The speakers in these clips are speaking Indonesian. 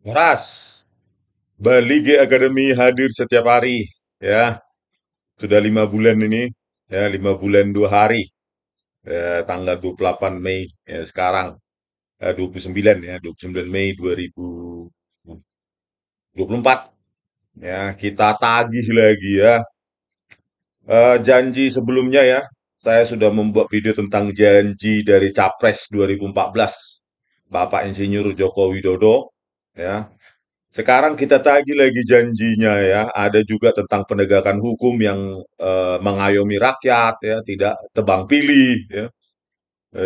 Horas, Bali G Academy hadir setiap hari, ya. Sudah 5 bulan ini, ya, 5 bulan 2 hari, ya, tanggal 28 Mei, ya, sekarang, 29, ya, 29 Mei 2024, ya, kita tagih lagi, ya. Janji sebelumnya, ya, saya sudah membuat video tentang janji dari Capres 2014, Bapak Insinyur Joko Widodo, ya. Sekarang kita tagih lagi janjinya, ya. Ada juga tentang penegakan hukum yang mengayomi rakyat, ya, tidak tebang pilih, ya.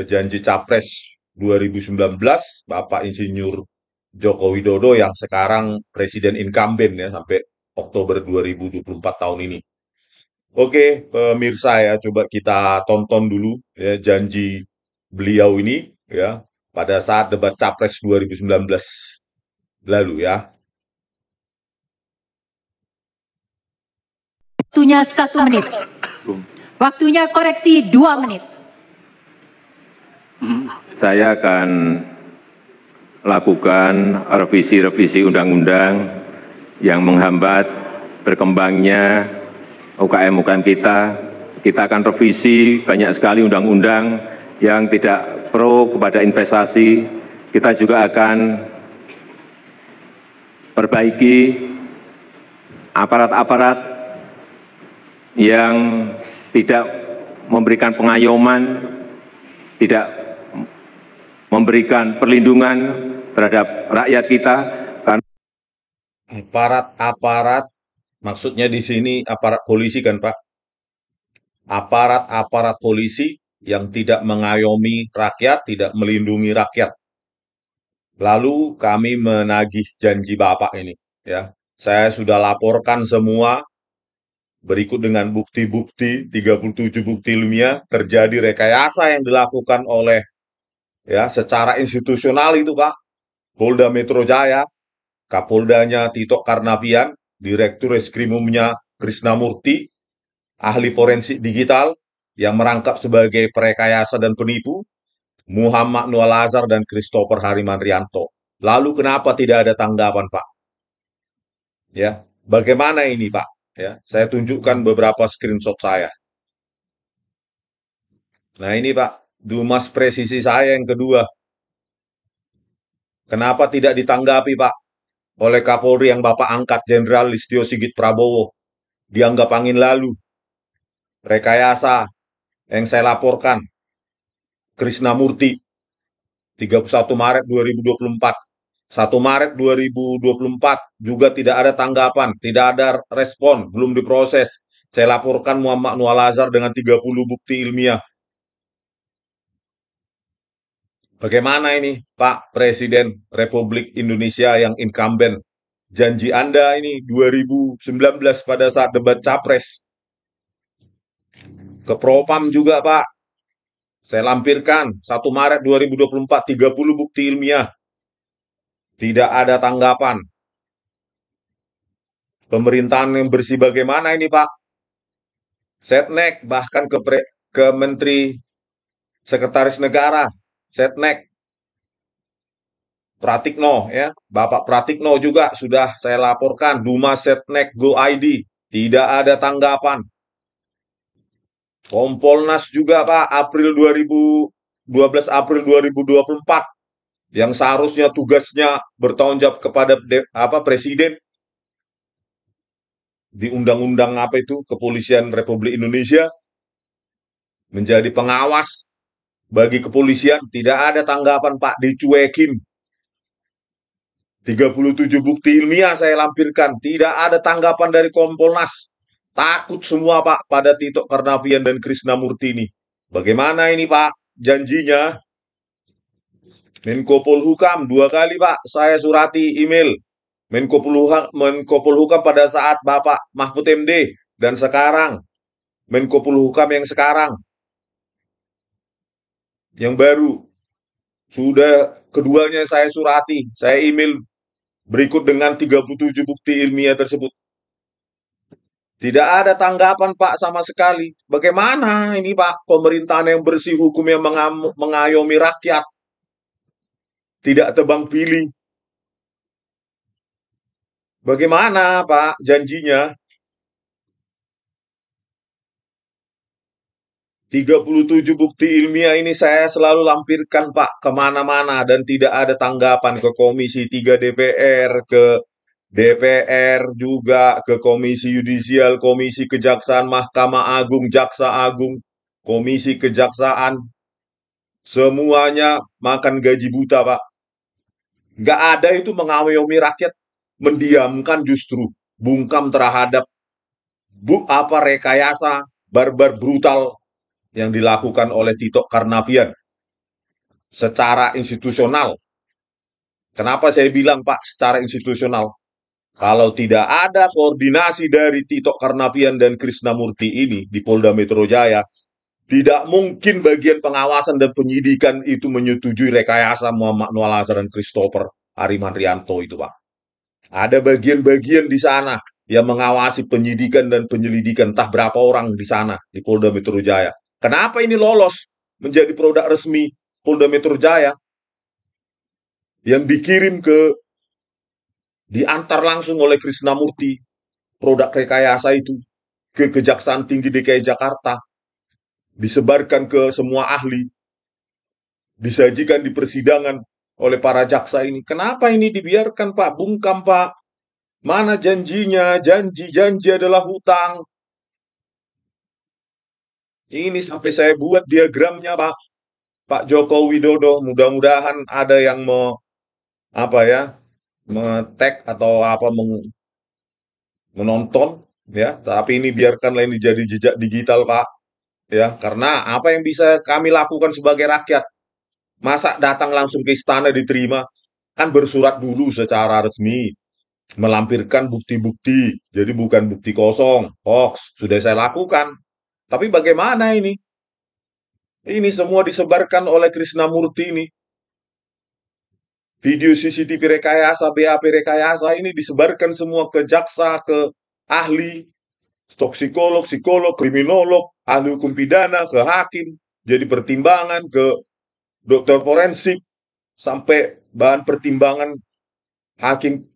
Janji Capres 2019 Bapak Insinyur Joko Widodo yang sekarang Presiden incumbent, ya, sampai Oktober 2024 tahun ini. Oke, pemirsa, ya, coba kita tonton dulu, ya, janji beliau ini, ya, pada saat debat Capres 2019 lalu, ya. Waktunya 1 menit. Waktunya koreksi 2 menit. Saya akan lakukan revisi-revisi undang-undang yang menghambat berkembangnya UKM-UKM kita. Kita akan revisi banyak sekali undang-undang yang tidak pro kepada investasi. Kita juga akan perbaiki aparat-aparat yang tidak memberikan pengayoman, tidak memberikan perlindungan terhadap rakyat kita. Aparat-aparat, maksudnya di sini aparat polisi kan, Pak? Aparat-aparat polisi yang tidak mengayomi rakyat, tidak melindungi rakyat. Lalu kami menagih janji Bapak ini, ya. Saya sudah laporkan semua berikut dengan bukti-bukti, 37 bukti ilmiah terjadi rekayasa yang dilakukan oleh, ya, secara institusional itu, Pak. Polda Metro Jaya, Kapoldanya Tito Karnavian, Direktur Reskrimumnya Krisnamurti, ahli forensik digital yang merangkap sebagai perekayasa dan penipu, Muhammad Nual Azhar dan Christopher Harimanrianto. Lalu kenapa tidak ada tanggapan, Pak? Ya, bagaimana ini, Pak? Ya, saya tunjukkan beberapa screenshot saya. Nah, ini, Pak, Dumas presisi saya yang kedua. Kenapa tidak ditanggapi, Pak, oleh Kapolri yang Bapak angkat, Jenderal Listio Sigit Prabowo? Dianggap angin lalu. Rekayasa yang saya laporkan, Krisnamurti, 31 Maret 2024. 1 Maret 2024 juga tidak ada tanggapan, tidak ada respon, belum diproses. Saya laporkan Muhammad Nual Azhar dengan 30 bukti ilmiah. Bagaimana ini, Pak Presiden Republik Indonesia yang incumbent? Janji Anda ini 2019 pada saat debat Capres. Ke Propam juga, Pak. Saya lampirkan 1 Maret 2024, 30 bukti ilmiah. Tidak ada tanggapan. Pemerintahan yang bersih bagaimana ini, Pak? Setnek bahkan ke Menteri Sekretaris Negara, Setnek Pratikno, ya, Bapak Pratikno juga sudah saya laporkan, Dumas Setnek Go ID, tidak ada tanggapan. Kompolnas juga, Pak, April 12 April 2024, yang seharusnya tugasnya bertanggung jawab kepada Presiden di Undang-Undang apa itu Kepolisian Republik Indonesia, menjadi pengawas bagi kepolisian, tidak ada tanggapan, Pak, dicuekin. 37 bukti ilmiah saya lampirkan, tidak ada tanggapan dari Kompolnas. Takut semua, Pak, pada Tito Karnavian dan Krisnamurti ini. Bagaimana ini, Pak, janjinya? Menko Polhukam 2 kali, Pak, saya surati email Menko Polhukam pada saat Bapak Mahfud MD, dan sekarang Menko Polhukam yang sekarang, yang baru, sudah keduanya saya surati, saya email berikut dengan 37 bukti ilmiah tersebut. Tidak ada tanggapan, Pak, sama sekali. Bagaimana ini, Pak, pemerintahan yang bersih, hukum yang mengayomi rakyat, tidak tebang pilih. Bagaimana, Pak, janjinya? 37 bukti ilmiah ini saya selalu lampirkan, Pak, kemana-mana dan tidak ada tanggapan ke Komisi 3 DPR, ke DPR juga, ke Komisi Yudisial, Komisi Kejaksaan, Mahkamah Agung, Jaksa Agung, Komisi Kejaksaan, semuanya makan gaji buta, Pak. Nggak ada itu mengayomi rakyat, mendiamkan justru, bungkam terhadap rekayasa barbar brutal yang dilakukan oleh Tito Karnavian secara institusional. Kenapa saya bilang, Pak, secara institusional? Kalau tidak ada koordinasi dari Tito Karnavian dan Krisnamurti ini di Polda Metro Jaya, tidak mungkin bagian pengawasan dan penyidikan itu menyetujui rekayasa Muhammad Noel Azhar dan Christopher Arimanrianto itu, Pak. Ada bagian-bagian di sana yang mengawasi penyidikan dan penyelidikan, entah berapa orang di sana di Polda Metro Jaya. Kenapa ini lolos menjadi produk resmi Polda Metro Jaya yang dikirim diantar langsung oleh Krisnamurti, produk rekayasa itu ke Kejaksaan Tinggi DKI Jakarta, disebarkan ke semua ahli, disajikan di persidangan oleh para jaksa ini. Kenapa ini dibiarkan, Pak? Bungkam, Pak. Mana janjinya? Janji adalah hutang. Ini sampai saya buat diagramnya, Pak. Pak Joko Widodo. Mudah-mudahan ada yang apa ya, tag atau apa menonton ya. Tapi ini biarkanlah ini jadi jejak digital, Pak. Ya, karena apa yang bisa kami lakukan sebagai rakyat? Masa datang langsung ke istana diterima? Kan bersurat dulu secara resmi, melampirkan bukti-bukti. Jadi bukan bukti kosong, hoax. Sudah saya lakukan. Tapi bagaimana ini? Ini semua disebarkan oleh Krisnamurti ini. Video CCTV rekayasa, BAP rekayasa ini disebarkan semua ke jaksa, ke ahli, toksikolog, psikolog, kriminolog, ahli hukum pidana, ke hakim. Jadi pertimbangan ke dokter forensik, sampai bahan pertimbangan hakim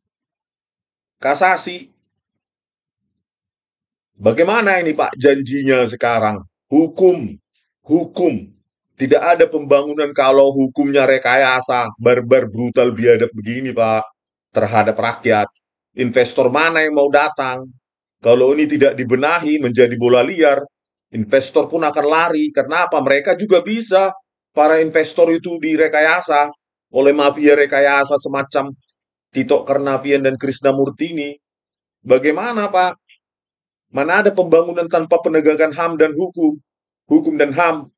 kasasi. Bagaimana ini, Pak, janjinya sekarang? Hukum. Tidak ada pembangunan kalau hukumnya rekayasa, barbar, brutal, biadab begini, Pak, terhadap rakyat. Investor mana yang mau datang? Kalau ini tidak dibenahi menjadi bola liar, investor pun akan lari. Kenapa? Mereka juga bisa. Para investor itu direkayasa oleh mafia rekayasa semacam Tito Karnavian dan Krisnamurti ini. Bagaimana, Pak? Mana ada pembangunan tanpa penegakan HAM dan hukum? Hukum dan HAM.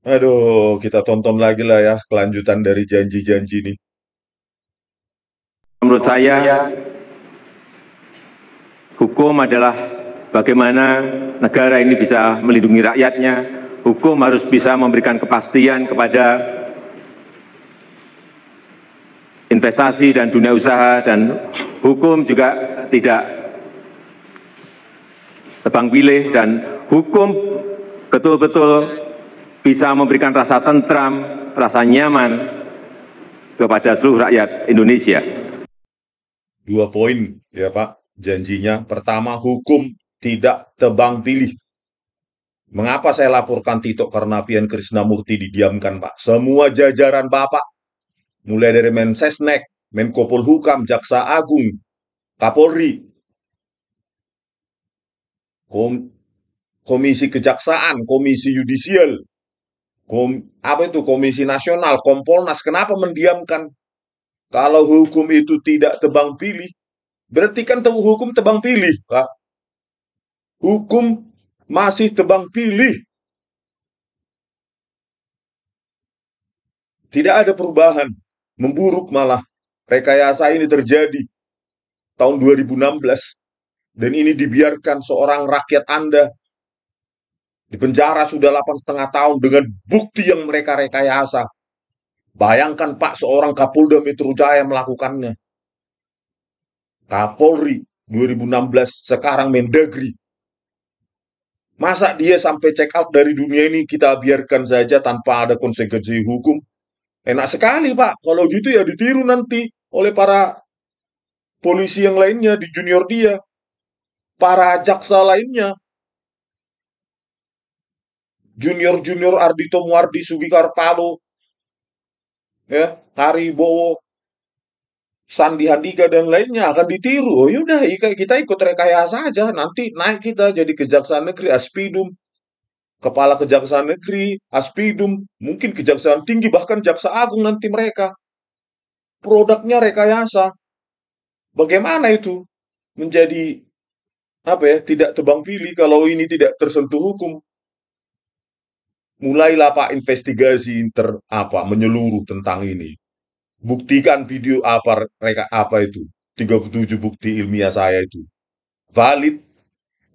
Aduh, kita tonton lagi lah ya kelanjutan dari janji-janji ini. Menurut saya, hukum adalah bagaimana negara ini bisa melindungi rakyatnya. Hukum harus bisa memberikan kepastian kepada investasi dan dunia usaha, dan hukum juga tidak tebang pilih, dan hukum betul-betul bisa memberikan rasa tentram, rasa nyaman kepada seluruh rakyat Indonesia. 2 poin ya, Pak, janjinya. Pertama, hukum tidak tebang pilih. Mengapa saya laporkan Tito Karnavian Krisnamurti didiamkan, Pak? Semua jajaran Bapak, mulai dari Mensesnek, Menko Polhukam, Jaksa Agung, Kapolri, Komisi Kejaksaan, Komisi Yudisial, Komisi Nasional, Kompolnas, kenapa mendiamkan? Kalau hukum itu tidak tebang pilih, berarti kan hukum tebang pilih, Pak. Hukum masih tebang pilih. Tidak ada perubahan, memburuk malah. Rekayasa ini terjadi tahun 2016 dan ini dibiarkan seorang rakyat Anda di penjara sudah 8,5 tahun dengan bukti yang mereka rekayasa. Bayangkan, Pak, seorang Kapolda Metro Jaya melakukannya. Kapolri 2016, sekarang Mendagri. Masa dia sampai check out dari dunia ini kita biarkan saja tanpa ada konsekuensi hukum? Enak sekali, Pak. Kalau gitu ya ditiru nanti oleh para polisi yang lainnya di junior dia, para jaksa lainnya, junior-junior Ardhito Muardi, Sugikarpalo, ya, Haribowo, Sandi Handika dan lainnya akan ditiru. Oh yaudah, kita ikut rekayasa aja. Nanti naik kita jadi Kejaksaan Negeri Aspidum, Kepala Kejaksaan Negeri Aspidum, mungkin Kejaksaan Tinggi, bahkan Jaksa Agung nanti mereka. Produknya rekayasa. Bagaimana itu menjadi apa ya? Tidak tebang pilih kalau ini tidak tersentuh hukum. Mulailah Pak investigasi menyeluruh tentang ini. Buktikan video apa itu. 37 bukti ilmiah saya itu. Valid,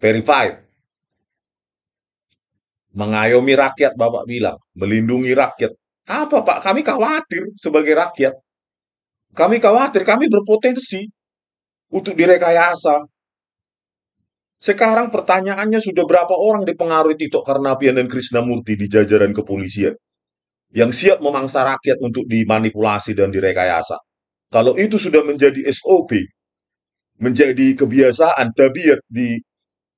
verified. Mengayomi rakyat, Bapak bilang. Melindungi rakyat. Apa Pak? Kami khawatir sebagai rakyat. Kami khawatir, kami berpotensi untuk direkayasa. Sekarang pertanyaannya sudah berapa orang dipengaruhi Tito Karnavian dan Krisnamurti di jajaran kepolisian yang siap memangsa rakyat untuk dimanipulasi dan direkayasa. Kalau itu sudah menjadi SOP, menjadi kebiasaan, tabiat di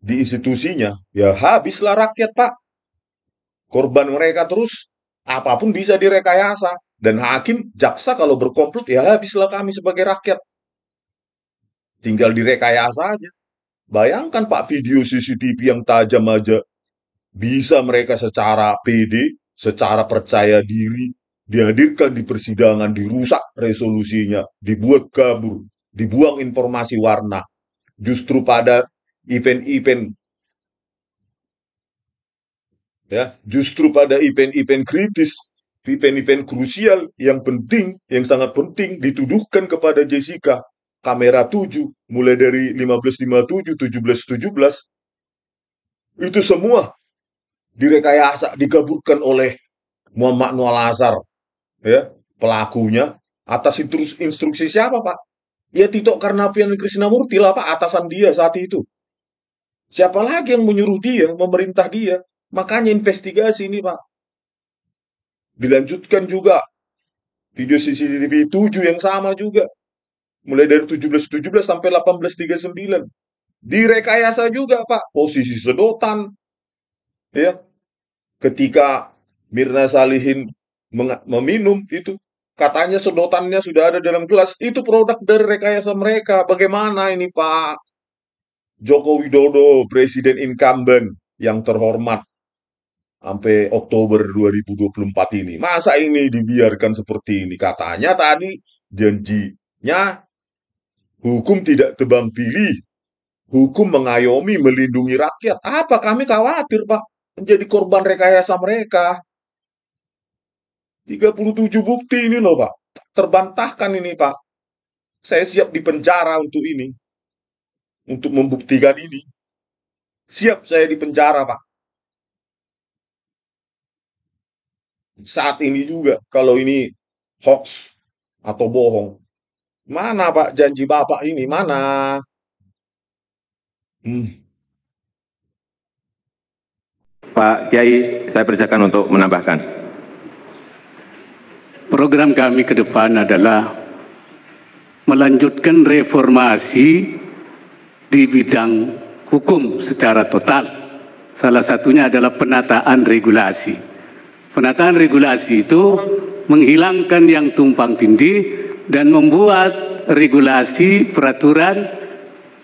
institusinya, ya habislah rakyat, Pak. Korban mereka terus, apapun bisa direkayasa. Dan hakim, jaksa kalau berkomplot, ya habislah kami sebagai rakyat. Tinggal direkayasa aja. Bayangkan Pak, video CCTV yang tajam aja, bisa mereka secara pede, secara percaya diri, dihadirkan di persidangan, dirusak resolusinya, dibuat kabur, dibuang informasi warna. Justru pada event-event justru pada event-event kritis, event-event krusial yang penting, yang sangat penting dituduhkan kepada Jessica. Kamera 7, mulai dari 1557, 1717, itu semua direkayasa, dikaburkan oleh Muhammad Noor Azhar, ya, pelakunya atas instruksi siapa, Pak? Ya Tito Karnavian Krisnamurti lah, Pak, atasan dia saat itu. Siapa lagi yang menyuruh dia, memerintah dia? Makanya investigasi ini, Pak. Dilanjutkan juga video CCTV 7 yang sama juga. Mulai dari 1717 sampai 1839. Direkayasa juga, Pak. Posisi sedotan. Ya, ketika Mirna Salihin meminum itu, katanya sedotannya sudah ada dalam gelas. Itu produk dari rekayasa mereka. Bagaimana ini, Pak Joko Widodo, Presiden incumbent yang terhormat sampai Oktober 2024 ini. Masa ini dibiarkan seperti ini? Katanya tadi janjinya hukum tidak tebang pilih, hukum mengayomi, melindungi rakyat. Apa kami khawatir, Pak, menjadi korban rekayasa mereka. 37 bukti ini loh, Pak. Terbantahkan ini, Pak. Saya siap dipenjara untuk ini. Untuk membuktikan ini. Siap saya dipenjara, Pak. Saat ini juga, kalau ini hoax atau bohong. Mana, Pak, janji Bapak ini? Mana? Pak Kiai, saya persilakan untuk menambahkan. Program kami ke depan adalah melanjutkan reformasi di bidang hukum secara total. Salah satunya adalah penataan regulasi. Penataan regulasi itu menghilangkan yang tumpang tindih dan membuat regulasi peraturan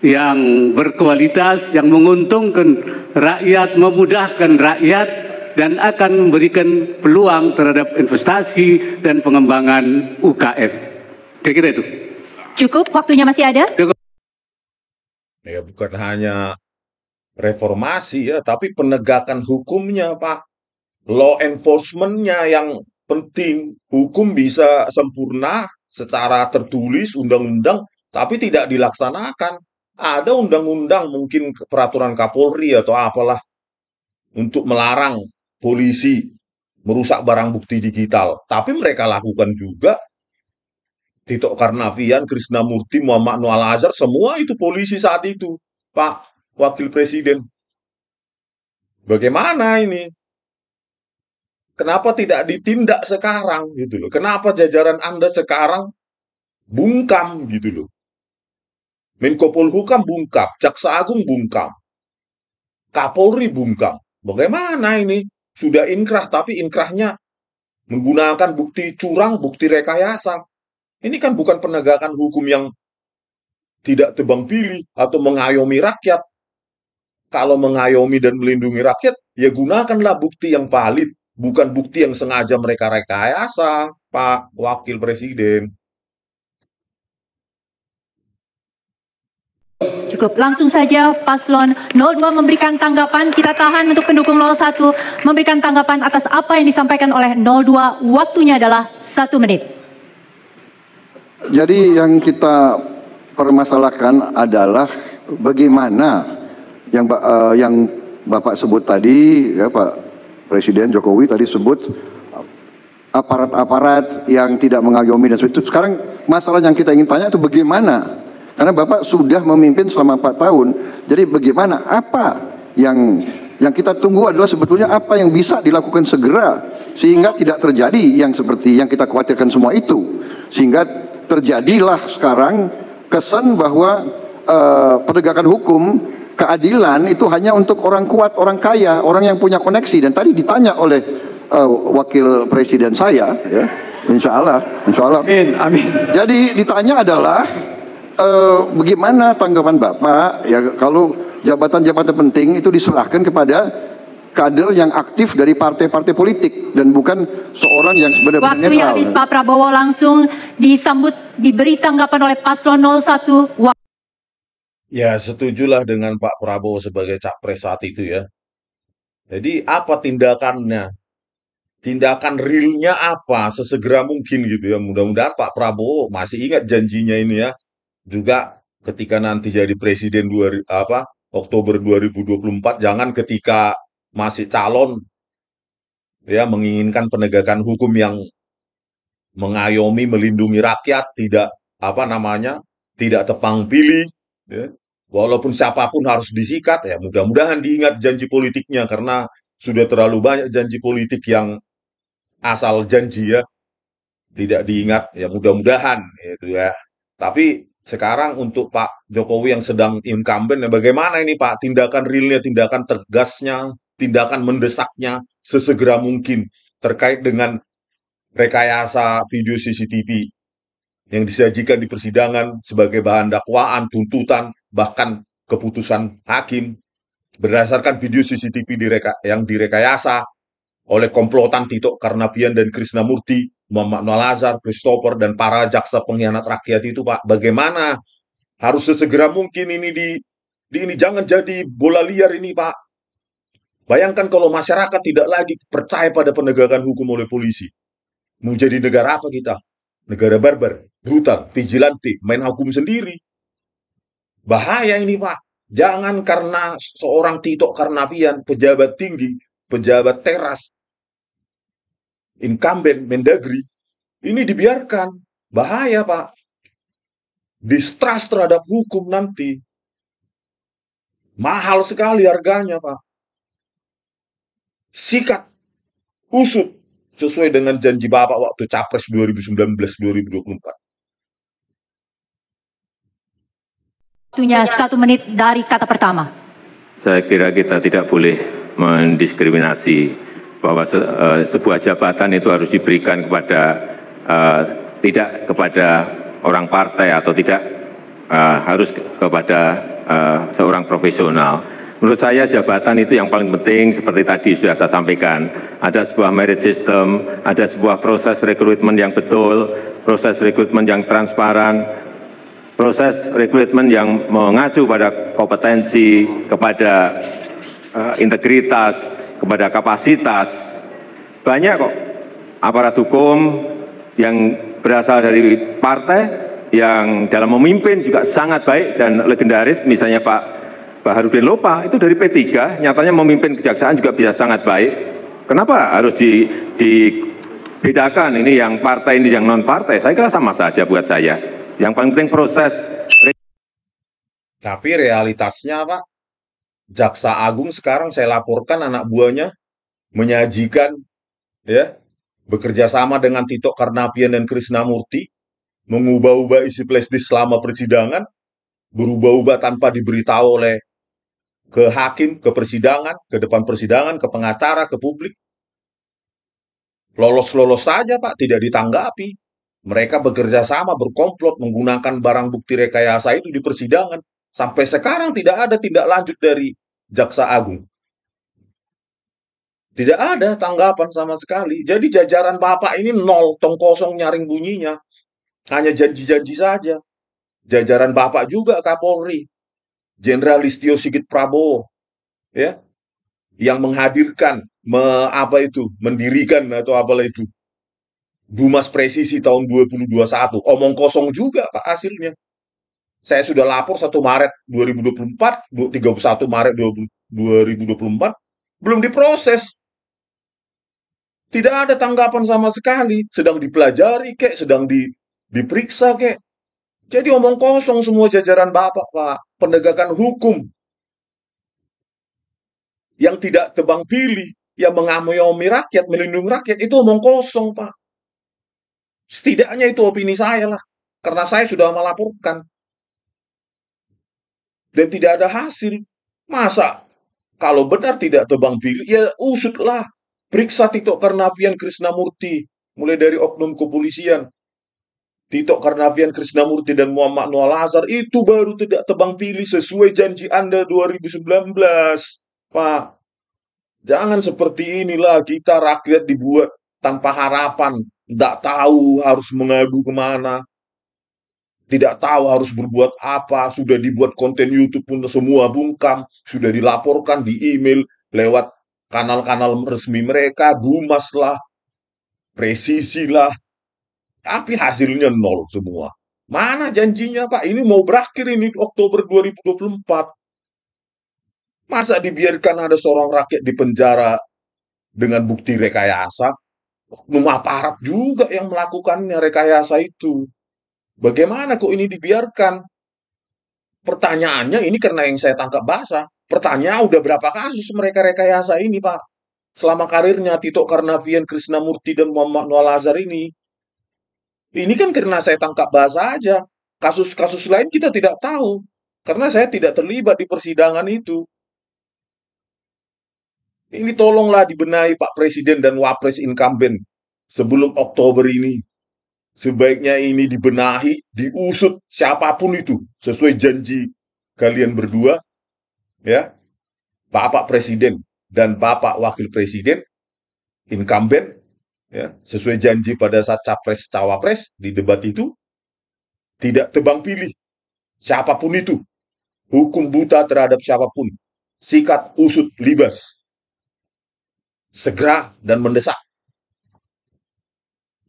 yang berkualitas, yang menguntungkan rakyat, memudahkan rakyat, dan akan memberikan peluang terhadap investasi dan pengembangan UKM. Kira-kira itu. Cukup, waktunya masih ada. Ya bukan hanya reformasi ya, tapi penegakan hukumnya, Pak. Law enforcement-nya yang penting. Hukum bisa sempurna secara tertulis, undang-undang, tapi tidak dilaksanakan. Ada undang-undang, mungkin peraturan Kapolri atau apalah, untuk melarang polisi merusak barang bukti digital. Tapi mereka lakukan juga. Tito Karnavian, Krisnamurti, Muhammad Noor Azhar, semua itu polisi saat itu, Pak Wakil Presiden. Bagaimana ini? Kenapa tidak ditindak sekarang gitu loh? Kenapa jajaran Anda sekarang bungkam gitu loh? Menko Polhukam bungkam, Jaksa Agung bungkam, Kapolri bungkam. Bagaimana ini? Sudah inkrah, tapi inkrahnya menggunakan bukti curang, bukti rekayasa. Ini kan bukan penegakan hukum yang tidak tebang pilih atau mengayomi rakyat. Kalau mengayomi dan melindungi rakyat, ya gunakanlah bukti yang valid, bukan bukti yang sengaja mereka rekayasa, Pak Wakil Presiden. Cukup, langsung saja Paslon 02 memberikan tanggapan. Kita tahan untuk pendukung 01 memberikan tanggapan atas apa yang disampaikan oleh 02. Waktunya adalah 1 menit. Jadi yang kita permasalahkan adalah bagaimana yang Bapak sebut tadi, ya Pak Presiden Jokowi tadi sebut aparat-aparat yang tidak mengayomi dan sebagainya. Sekarang masalah yang kita ingin tanya itu bagaimana? Karena Bapak sudah memimpin selama 4 tahun. Jadi bagaimana? Apa yang kita tunggu adalah sebetulnya apa yang bisa dilakukan segera sehingga tidak terjadi yang seperti yang kita khawatirkan semua itu. Sehingga terjadilah sekarang kesan bahwa penegakan hukum, keadilan itu hanya untuk orang kuat, orang kaya, orang yang punya koneksi. Dan tadi ditanya oleh Wakil Presiden saya, ya, insya Allah. Amin, amin. Jadi ditanya adalah bagaimana tanggapan Bapak ya kalau jabatan-jabatan penting itu diserahkan kepada kader yang aktif dari partai-partai politik dan bukan seorang yang sebenarnya netral. Waktunya habis Pak Prabowo, langsung disambut, diberi tanggapan oleh Paslon 01. Ya, setujulah dengan Pak Prabowo sebagai capres saat itu ya. Jadi apa tindakannya? Tindakan realnya apa? Sesegera mungkin gitu ya. Mudah-mudahan Pak Prabowo masih ingat janjinya ini ya. Juga ketika nanti jadi presiden Oktober 2024, jangan ketika masih calon ya menginginkan penegakan hukum yang mengayomi, melindungi rakyat, tidak tidak tebang pilih, ya. Walaupun siapapun harus disikat, ya mudah-mudahan diingat janji politiknya karena sudah terlalu banyak janji politik yang asal janji ya, tidak diingat, ya mudah-mudahan itu ya. Tapi sekarang untuk Pak Jokowi yang sedang incumbent, ya bagaimana ini Pak tindakan realnya, tindakan tegasnya, tindakan mendesaknya sesegera mungkin terkait dengan rekayasa video CCTV yang disajikan di persidangan sebagai bahan dakwaan, tuntutan, bahkan keputusan hakim berdasarkan video CCTV yang direkayasa oleh komplotan Tito Karnavian dan Krisnamurti, Muhammad Nalazar, Christopher, dan para jaksa pengkhianat rakyat itu, Pak. Bagaimana? Harus sesegera mungkin ini ini jangan jadi bola liar ini, Pak. Bayangkan kalau masyarakat tidak lagi percaya pada penegakan hukum oleh polisi. Mau jadi negara apa kita? Negara barbar, brutal, vigilante, main hukum sendiri. Bahaya ini, Pak. Jangan karena seorang Tito Karnavian, pejabat tinggi, pejabat teras, incumbent Mendagri, ini dibiarkan. Bahaya, Pak. Distrust terhadap hukum nanti. Mahal sekali harganya, Pak. Sikat, usut, sesuai dengan janji Bapak waktu Capres 2019-2024. Waktunya 1 menit dari kata pertama. Saya kira kita tidak boleh mendiskriminasi bahwa sebuah jabatan itu harus diberikan kepada tidak kepada orang partai atau tidak harus kepada seorang profesional. Menurut saya jabatan itu yang paling penting seperti tadi sudah saya sampaikan. Ada sebuah merit system, ada sebuah proses rekrutmen yang betul, proses rekrutmen yang transparan, proses rekrutmen yang mengacu pada kompetensi, kepada integritas, kepada kapasitas. Banyak kok aparat hukum yang berasal dari partai yang dalam memimpin juga sangat baik dan legendaris, misalnya Pak Baharudin Lopa itu dari P3, nyatanya memimpin kejaksaan juga bisa sangat baik. Kenapa harus dibedakan ini yang partai ini yang non partai? Saya kira sama saja buat saya. Yang paling penting proses. Tapi realitasnya Pak, Jaksa Agung sekarang saya laporkan anak buahnya menyajikan ya, bekerja sama dengan Tito Karnavian dan Krisnamurti, mengubah-ubah isi flashdisk selama persidangan, berubah-ubah tanpa diberitahu oleh ke hakim, ke persidangan, ke depan persidangan, ke pengacara, ke publik. Lolos-lolos saja, Pak, tidak ditanggapi. Mereka bekerja sama, berkomplot, menggunakan barang bukti rekayasa itu di persidangan. Sampai sekarang tidak ada tindak lanjut dari Jaksa Agung. Tidak ada tanggapan sama sekali. Jadi jajaran Bapak ini nol, tong kosong nyaring bunyinya. Hanya janji-janji saja. Jajaran Bapak juga Kapolri, Jenderal Listio Sigit Prabowo, ya, yang menghadirkan, mendirikan atau apalah itu, Humas Presisi tahun 2021. Omong kosong juga Pak hasilnya. Saya sudah lapor 1 Maret 2024, 31 Maret 2024, belum diproses. Tidak ada tanggapan sama sekali. Sedang dipelajari kek, sedang diperiksa kek. Jadi omong kosong semua jajaran Bapak, Pak. Penegakan hukum yang tidak tebang pilih, yang mengayomi rakyat, melindungi rakyat, itu omong kosong, Pak. Setidaknya itu opini saya lah. Karena saya sudah melaporkan. Dan tidak ada hasil. Masa kalau benar tidak tebang pilih, ya usutlah. Periksa Tito Karnavian Krisnamurti. Mulai dari oknum kepolisian. Tito Karnavian Krisnamurti dan Muhammad Noah Lazar itu baru tidak tebang pilih sesuai janji Anda 2019. Pak, jangan seperti inilah kita rakyat dibuat tanpa harapan. Tidak tahu harus mengadu kemana. Tidak tahu harus berbuat apa. Sudah dibuat konten YouTube pun semua bungkam. Sudah dilaporkan di email lewat kanal-kanal resmi mereka. Humas lah, Presisi lah. Tapi hasilnya nol semua. Mana janjinya Pak? Ini mau berakhir ini Oktober 2024. Masa dibiarkan ada seorang rakyat di penjara dengan bukti rekayasa? Oknum aparat juga yang melakukannya rekayasa itu. Bagaimana kok ini dibiarkan? Pertanyaannya ini karena yang saya tangkap basah. Pertanyaan udah berapa kasus mereka rekayasa ini, Pak? Selama karirnya Tito Karnavian, Krisnamurti, dan Muhammad Noah Lazar ini. Ini kan karena saya tangkap basah aja. Kasus-kasus lain kita tidak tahu. Karena saya tidak terlibat di persidangan itu. Ini tolonglah dibenahi Pak Presiden dan Wapres incumbent sebelum Oktober ini. Sebaiknya ini dibenahi, diusut siapapun itu sesuai janji kalian berdua, ya, Bapak Presiden dan Bapak Wakil Presiden incumbent, ya, sesuai janji pada saat capres cawapres di debat itu, tidak tebang pilih siapapun itu, hukum buta terhadap siapapun, sikat usut libas, segera dan mendesak.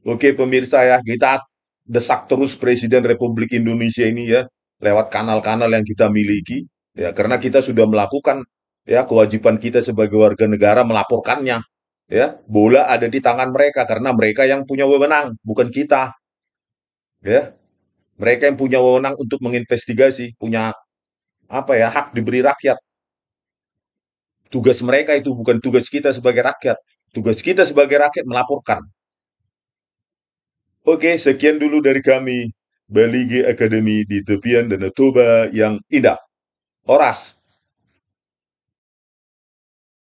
Oke pemirsa ya, kita desak terus Presiden Republik Indonesia ini ya, lewat kanal-kanal yang kita miliki, ya, karena kita sudah melakukan ya kewajiban kita sebagai warga negara melaporkannya, ya, bola ada di tangan mereka karena mereka yang punya wewenang, bukan kita, ya, mereka yang punya wewenang untuk menginvestigasi, punya apa ya hak diberi rakyat. Tugas mereka itu bukan tugas kita sebagai rakyat, tugas kita sebagai rakyat melaporkan. Oke, sekian dulu dari kami, Baligi Academy di tepian Danau Toba yang indah. Horas.